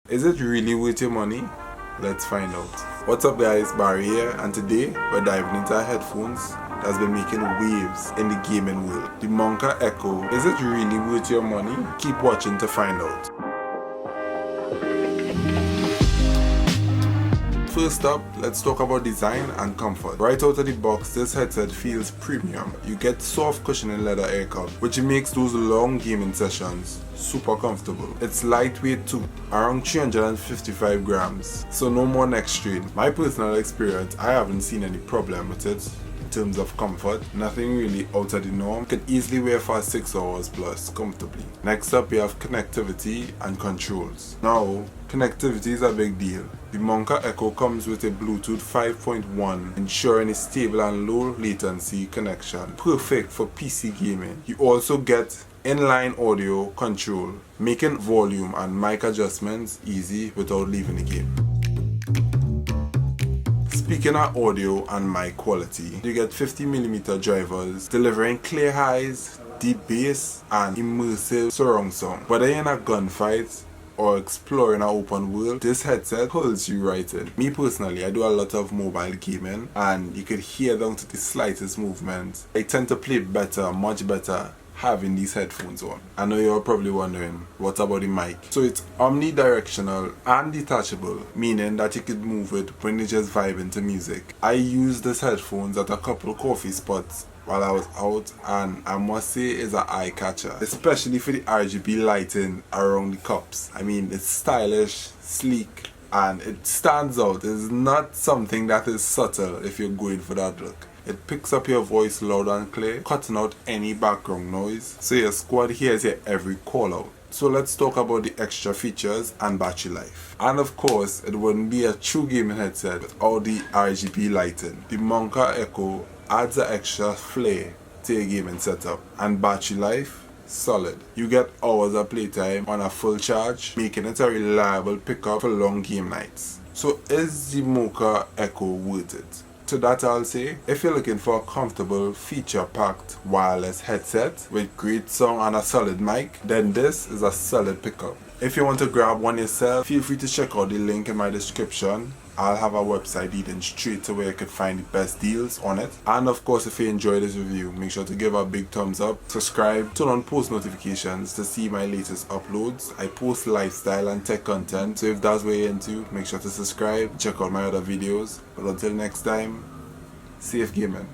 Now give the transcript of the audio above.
Is it really worth your money? Let's find out. What's up guys, Bari here, and today we're diving into headphones that's been making waves in the gaming world. The Monka Echo. Is it really worth your money? Keep watching to find out. First up, let's talk about design and comfort. Right out of the box, this headset feels premium. You get soft cushioning leather air cup, which makes those long gaming sessions super comfortable. It's lightweight too, around 355 grams, so no more neck strain. My personal experience, I haven't seen any problem with it. In terms of comfort, nothing really out of the norm. You can easily wear for 6 hours plus comfortably. Next up, we have connectivity and controls. Now, connectivity is a big deal. The Monka Echo comes with a Bluetooth 5.1, ensuring a stable and low latency connection, perfect for PC gaming. You also get inline audio control, making volume and mic adjustments easy without leaving the game. Speaking of audio and mic quality, you get 50mm drivers delivering clear highs, deep bass, and immersive surround sound. Whether you're in a gunfight or exploring an open world, this headset holds you right in. Me personally, I do a lot of mobile gaming, and you could hear down to the slightest movement. I tend to play better, much better, having these headphones on. I know you're probably wondering, what about the mic? So it's omnidirectional and detachable, meaning that you could move it when you're just vibing to music. I used these headphones at a couple coffee spots while I was out, and I must say it's an eye catcher, especially for the RGB lighting around the cups. I mean, it's stylish, sleek, and it stands out. It's not something that is subtle if you're going for that look. It picks up your voice loud and clear, cutting out any background noise, so your squad hears your every call out. So let's talk about the extra features and battery life. And of course, it wouldn't be a true gaming headset without the RGB lighting. The Monka Echo adds an extra flair to your gaming setup, and battery life, solid. You get hours of playtime on a full charge, making it a reliable pickup for long game nights. So is the Monka Echo worth it? To that I'll say, if you're looking for a comfortable, feature-packed wireless headset with great sound and a solid mic, then this is a solid pickup. If you want to grab one yourself, feel free to check out the link in my description. I'll have a website leading straight to where you can find the best deals on it. And of course, if you enjoyed this review, make sure to give a big thumbs up, subscribe, turn on post notifications to see my latest uploads. I post lifestyle and tech content, so if that's what you're into, make sure to subscribe, check out my other videos. But until next time, safe gaming.